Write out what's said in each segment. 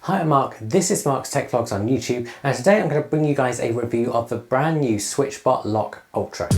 Hi, I'm Mark. This is Mark's Tech Vlogs on YouTube, and today I'm going to bring you guys a review of the brand new SwitchBot Lock Ultra.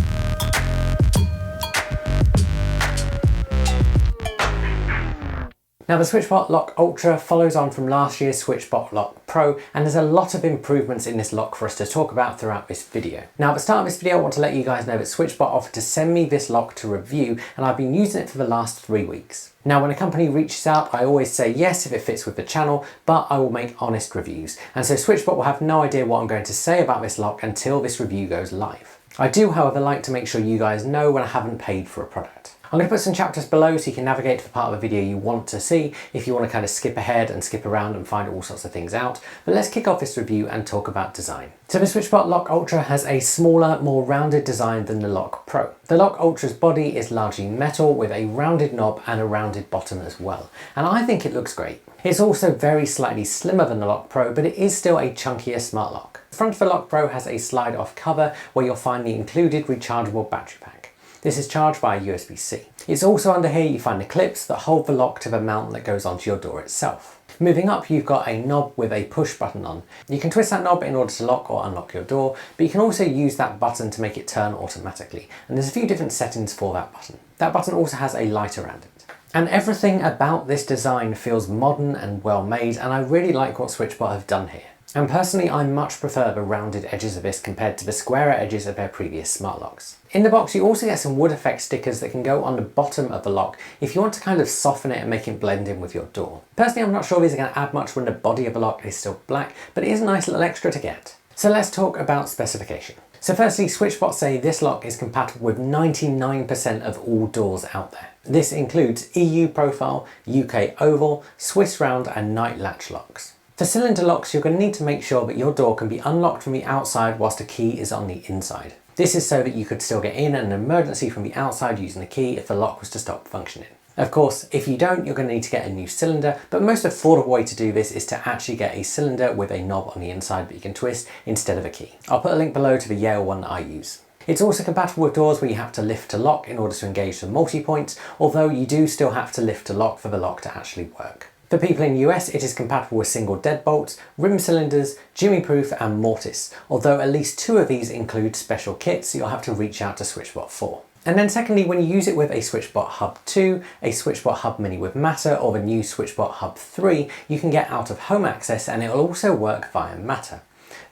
Now, the SwitchBot Lock Ultra follows on from last year's SwitchBot Lock Pro, and there's a lot of improvements in this lock for us to talk about throughout this video. Now, at the start of this video, I want to let you guys know that SwitchBot offered to send me this lock to review, and I've been using it for the last 3 weeks. Now, when a company reaches out, I always say yes if it fits with the channel, but I will make honest reviews. And so SwitchBot will have no idea what I'm going to say about this lock until this review goes live. I do, however, like to make sure you guys know when I haven't paid for a product. I'm going to put some chapters below so you can navigate to the part of the video you want to see if you want to kind of skip ahead and skip around and find all sorts of things out. But let's kick off this review and talk about design. So the SwitchBot Lock Ultra has a smaller, more rounded design than the Lock Pro. The Lock Ultra's body is largely metal with a rounded knob and a rounded bottom as well. And I think it looks great. It's also very slightly slimmer than the Lock Pro, but it is still a chunkier smart lock. The front of the Lock Pro has a slide-off cover where you'll find the included rechargeable battery pack. This is charged via USB-C. It's also under here you find the clips that hold the lock to the mount that goes onto your door itself. Moving up, you've got a knob with a push button on. You can twist that knob in order to lock or unlock your door, but you can also use that button to make it turn automatically. And there's a few different settings for that button. That button also has a light around it. And everything about this design feels modern and well made, and I really like what SwitchBot have done here. And personally, I much prefer the rounded edges of this compared to the squarer edges of their previous smart locks. In the box, you also get some wood effect stickers that can go on the bottom of the lock if you want to kind of soften it and make it blend in with your door. Personally, I'm not sure these are going to add much when the body of the lock is still black, but it is a nice little extra to get. So let's talk about specification. So firstly, SwitchBot say this lock is compatible with 99% of all doors out there. This includes EU profile, UK oval, Swiss round and night latch locks. For cylinder locks, you're going to need to make sure that your door can be unlocked from the outside whilst a key is on the inside. This is so that you could still get in an emergency from the outside using the key if the lock was to stop functioning. Of course, if you don't, you're going to need to get a new cylinder, but the most affordable way to do this is to actually get a cylinder with a knob on the inside that you can twist instead of a key. I'll put a link below to the Yale one that I use. It's also compatible with doors where you have to lift to lock in order to engage the multi-points, although you do still have to lift to lock for the lock to actually work. For people in the US, it is compatible with single deadbolts, rim cylinders, Jimmy proof and mortise, although at least 2 of these include special kits so you'll have to reach out to SwitchBot for. And then secondly, when you use it with a SwitchBot Hub 2, a SwitchBot Hub Mini with Matter or the new SwitchBot Hub 3, you can get out of home access and it will also work via Matter.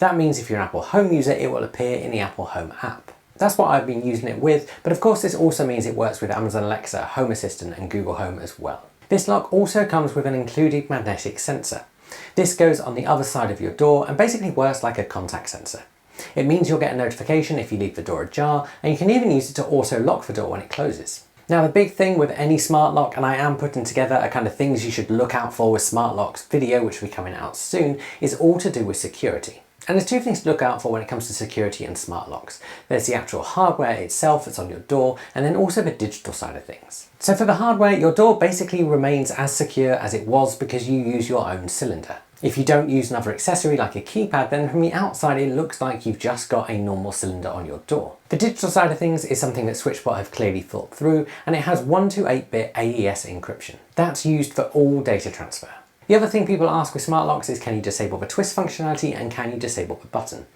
That means if you're an Apple Home user, it will appear in the Apple Home app. That's what I've been using it with, but of course this also means it works with Amazon Alexa, Home Assistant and Google Home as well. This lock also comes with an included magnetic sensor. This goes on the other side of your door and basically works like a contact sensor. It means you'll get a notification if you leave the door ajar, and you can even use it to auto lock the door when it closes. Now, the big thing with any smart lock, and I am putting together a kind of things you should look out for with smart locks video, which will be coming out soon, is all to do with security. And there's 2 things to look out for when it comes to security and smart locks. There's the actual hardware itself that's on your door, and then also the digital side of things. So for the hardware, your door basically remains as secure as it was because you use your own cylinder. If you don't use another accessory like a keypad, then from the outside it looks like you've just got a normal cylinder on your door. The digital side of things is something that SwitchBot have clearly thought through, and it has 128-bit AES encryption. That's used for all data transfer. The other thing people ask with smart locks is, can you disable the twist functionality and can you disable the button?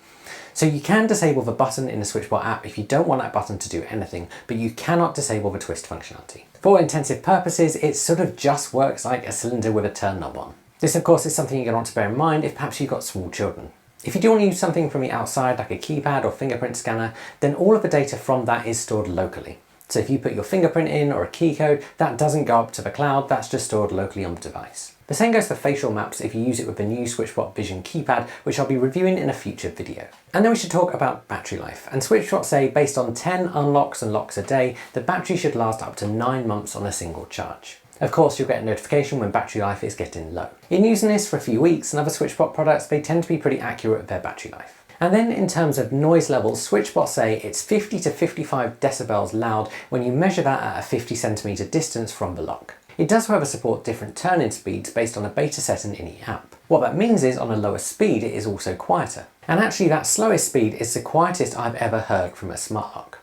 So you can disable the button in the SwitchBot app if you don't want that button to do anything, but you cannot disable the twist functionality. For all intensive purposes, it sort of just works like a cylinder with a turn knob on. This of course is something you're going to want to bear in mind if perhaps you've got small children. If you do want to use something from the outside like a keypad or fingerprint scanner, then all of the data from that is stored locally. So if you put your fingerprint in or a key code, that doesn't go up to the cloud, that's just stored locally on the device. The same goes for facial maps if you use it with the new SwitchBot Vision keypad, which I'll be reviewing in a future video. And then we should talk about battery life. And SwitchBot say based on 10 unlocks and locks a day, the battery should last up to 9 months on a single charge. Of course, you'll get a notification when battery life is getting low. In using this for a few weeks and other SwitchBot products, they tend to be pretty accurate with their battery life. And then in terms of noise levels, SwitchBot say it's 50 to 55 decibels loud when you measure that at a 50 centimeter distance from the lock. It does however support different turn-in speeds based on a beta setting in the app. What that means is on a lower speed it is also quieter. And actually that slowest speed is the quietest I've ever heard from a smart lock.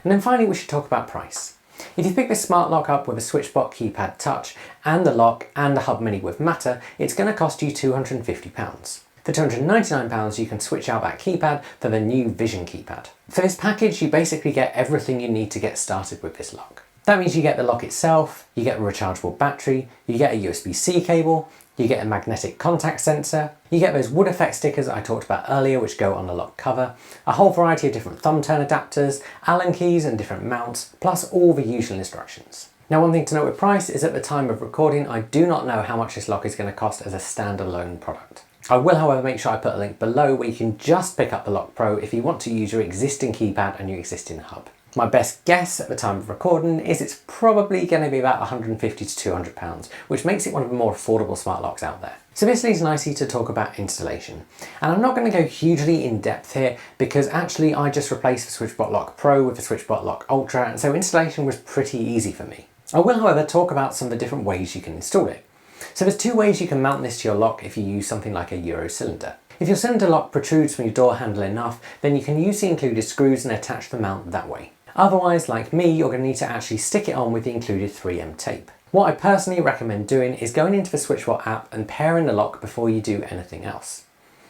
And then finally we should talk about price. If you pick this smart lock up with a SwitchBot Keypad Touch and the lock and the Hub Mini with Matter, it's going to cost you £250. For £299 you can switch out that keypad for the new Vision keypad. For this package you basically get everything you need to get started with this lock. That means you get the lock itself, you get a rechargeable battery, you get a USB-C cable, you get a magnetic contact sensor, you get those wood effect stickers I talked about earlier which go on the lock cover, a whole variety of different thumb turn adapters, Allen keys and different mounts, plus all the usual instructions. Now one thing to note with price is at the time of recording I do not know how much this lock is going to cost as a standalone product. I will however make sure I put a link below where you can just pick up the Lock Pro if you want to use your existing keypad and your existing hub. My best guess at the time of recording is it's probably going to be about £150 to £200, which makes it one of the more affordable smart locks out there. So this leads nicely to talk about installation. And I'm not going to go hugely in depth here because actually I just replaced the SwitchBot Lock Pro with the SwitchBot Lock Ultra, and so installation was pretty easy for me. I will however talk about some of the different ways you can install it. So there's two ways you can mount this to your lock if you use something like a Euro cylinder. If your cylinder lock protrudes from your door handle enough, then you can use the included screws and attach the mount that way. Otherwise, like me, you're going to need to actually stick it on with the included 3M tape. What I personally recommend doing is going into the SwitchBot app and pairing the lock before you do anything else.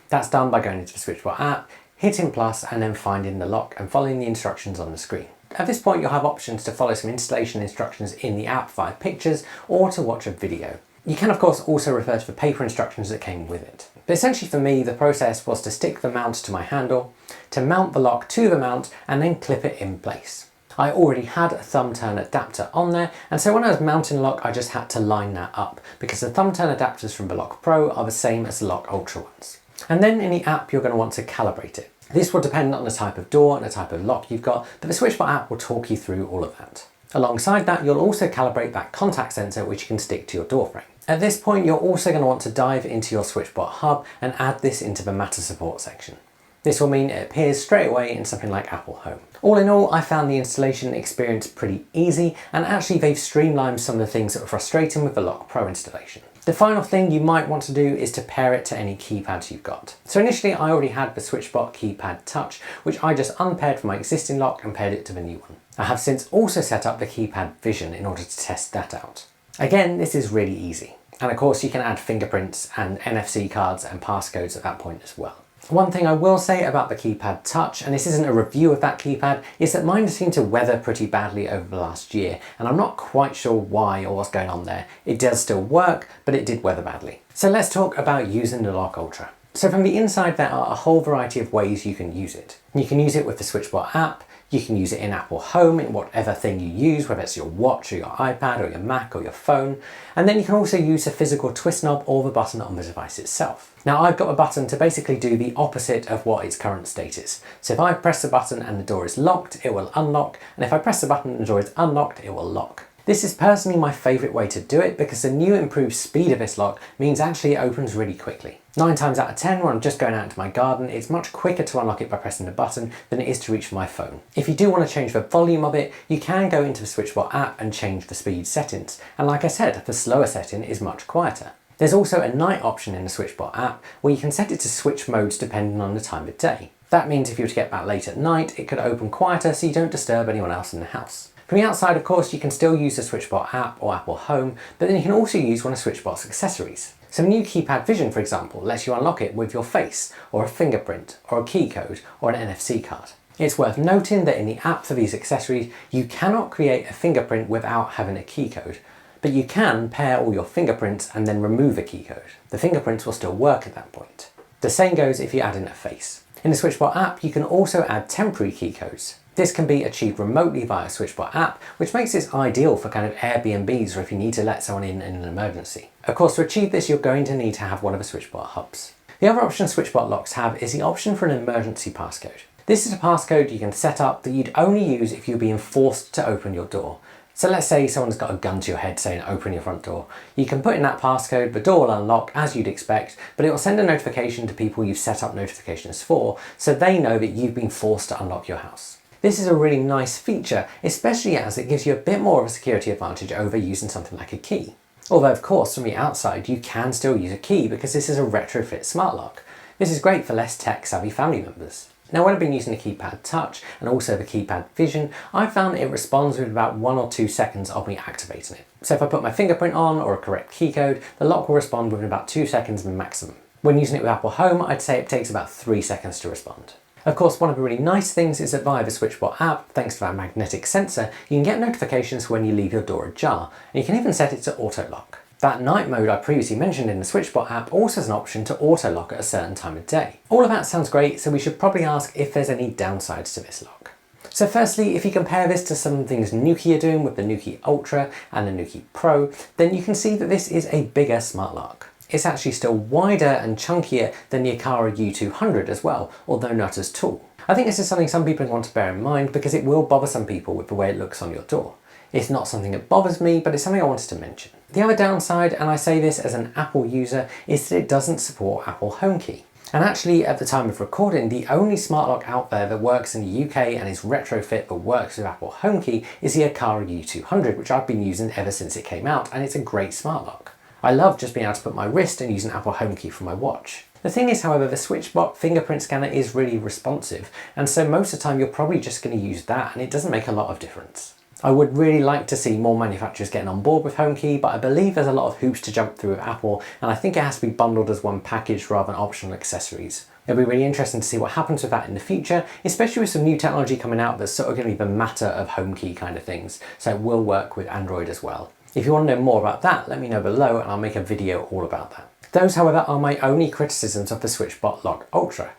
That's done by going into the SwitchBot app, hitting plus and then finding the lock and following the instructions on the screen. At this point you'll have options to follow some installation instructions in the app via pictures or to watch a video. You can of course also refer to the paper instructions that came with it. But essentially for me the process was to stick the mount to my handle, to mount the lock to the mount and then clip it in place. I already had a thumb turn adapter on there, and so when I was mounting the lock I just had to line that up because the thumb turn adapters from the Lock Pro are the same as the Lock Ultra ones. And then in the app you're going to want to calibrate it. This will depend on the type of door and the type of lock you've got, but the SwitchBot app will talk you through all of that. Alongside that you'll also calibrate that contact sensor which you can stick to your door frame. At this point you're also going to want to dive into your SwitchBot hub and add this into the Matter support section. This will mean it appears straight away in something like Apple Home. All in all, I found the installation experience pretty easy, and actually they've streamlined some of the things that were frustrating with the Lock Pro installation. The final thing you might want to do is to pair it to any keypads you've got. So initially I already had the SwitchBot Keypad Touch, which I just unpaired from my existing lock and paired it to the new one. I have since also set up the Keypad Vision in order to test that out. Again, this is really easy. And of course you can add fingerprints and NFC cards and passcodes at that point as well. One thing I will say about the Keypad Touch, and this isn't a review of that keypad, is that mine seemed to weather pretty badly over the last year, and I'm not quite sure why or what's going on there. It does still work, but it did weather badly. So let's talk about using the Lock Ultra. So from the inside there are a whole variety of ways you can use it. You can use it with the SwitchBot app, you can use it in Apple Home, in whatever thing you use, whether it's your watch or your iPad or your Mac or your phone. And then you can also use a physical twist knob or the button on the device itself. Now I've got a button to basically do the opposite of what its current state is. So if I press the button and the door is locked, it will unlock. And if I press the button and the door is unlocked, it will lock. This is personally my favourite way to do it because the new improved speed of this lock means actually it opens really quickly. 9 times out of 10 when I'm just going out into my garden, it's much quicker to unlock it by pressing the button than it is to reach for my phone. If you do want to change the volume of it, you can go into the SwitchBot app and change the speed settings. And like I said, the slower setting is much quieter. There's also a night option in the SwitchBot app where you can set it to switch modes depending on the time of day. That means if you were to get back late at night, it could open quieter so you don't disturb anyone else in the house. From the outside, of course, you can still use the SwitchBot app or Apple Home, but then you can also use one of SwitchBot's accessories. So the new Keypad Vision, for example, lets you unlock it with your face, or a fingerprint, or a key code, or an NFC card. It's worth noting that in the app for these accessories, you cannot create a fingerprint without having a key code, but you can pair all your fingerprints and then remove a key code. The fingerprints will still work at that point. The same goes if you add in a face. In the SwitchBot app, you can also add temporary key codes. This can be achieved remotely via SwitchBot app, which makes this ideal for kind of Airbnbs or if you need to let someone in an emergency. Of course, to achieve this, you're going to need to have one of the SwitchBot hubs. The other option SwitchBot locks have is the option for an emergency passcode. This is a passcode you can set up that you'd only use if you're being forced to open your door. So let's say someone's got a gun to your head saying open your front door. You can put in that passcode, the door will unlock as you'd expect, but it will send a notification to people you've set up notifications for, so they know that you've been forced to unlock your house. This is a really nice feature, especially as it gives you a bit more of a security advantage over using something like a key. Although of course from the outside you can still use a key because this is a retrofit smart lock. This is great for less tech savvy family members. Now when I've been using the Keypad Touch and also the Keypad Vision, I've found it responds with about 1 or 2 seconds of me activating it. So if I put my fingerprint on or a correct key code, the lock will respond within about 2 seconds maximum. When using it with Apple Home, I'd say it takes about 3 seconds to respond. Of course, one of the really nice things is that via the SwitchBot app, thanks to our magnetic sensor, you can get notifications when you leave your door ajar, and you can even set it to auto lock. That night mode I previously mentioned in the SwitchBot app also has an option to auto lock at a certain time of day. All of that sounds great, so we should probably ask if there's any downsides to this lock. So firstly, if you compare this to some things Nuki are doing with the Nuki Ultra and the Nuki Pro, then you can see that this is a bigger smart lock. It's actually still wider and chunkier than the Aqara U200 as well, although not as tall. I think this is something some people want to bear in mind because it will bother some people with the way it looks on your door. It's not something that bothers me, but it's something I wanted to mention. The other downside, and I say this as an Apple user, is that it doesn't support Apple HomeKey. And actually, at the time of recording, the only smart lock out there that works in the UK and is retrofit but works with Apple HomeKey is the Aqara U200, which I've been using ever since it came out, and it's a great smart lock. I love just being able to put my wrist and use an Apple HomeKey from my watch. The thing is, however, the SwitchBot fingerprint scanner is really responsive, and so most of the time you're probably just going to use that, and it doesn't make a lot of difference. I would really like to see more manufacturers getting on board with HomeKey, but I believe there's a lot of hoops to jump through with Apple, and I think it has to be bundled as one package rather than optional accessories. It'll be really interesting to see what happens with that in the future, especially with some new technology coming out that's sort of going to be the matter of HomeKey kind of things, so it will work with Android as well. If you want to know more about that, let me know below and I'll make a video all about that. Those, however, are my only criticisms of the SwitchBot Lock Ultra.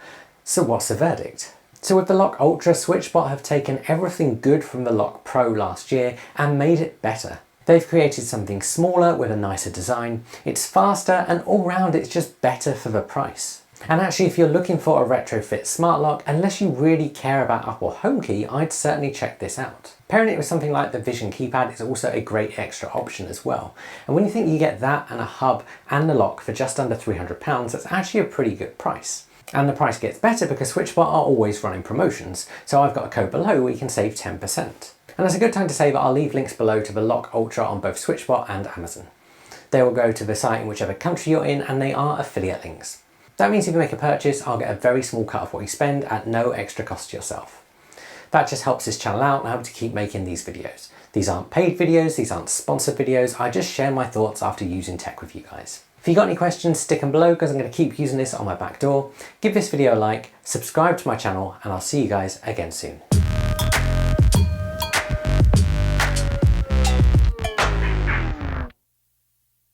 So what's the verdict? So with the Lock Ultra, SwitchBot have taken everything good from the Lock Pro last year and made it better. They've created something smaller with a nicer design, it's faster, and all round it's just better for the price. And actually, if you're looking for a retrofit smart lock, unless you really care about Apple HomeKey, I'd certainly check this out. Pairing it with something like the Vision keypad is also a great extra option as well. And when you think you get that and a hub and the lock for just under £300, that's actually a pretty good price. And the price gets better because SwitchBot are always running promotions, so I've got a code below where you can save 10%. And it's a good time to say that I'll leave links below to the Lock Ultra on both SwitchBot and Amazon. They will go to the site in whichever country you're in, and they are affiliate links. That means if you make a purchase, I'll get a very small cut of what you spend at no extra cost to yourself. That just helps this channel out and helps to keep making these videos. These aren't paid videos, these aren't sponsored videos, I just share my thoughts after using tech with you guys. If you got any questions, stick them below because I'm going to keep using this on my back door. Give this video a like, subscribe to my channel, and I'll see you guys again soon.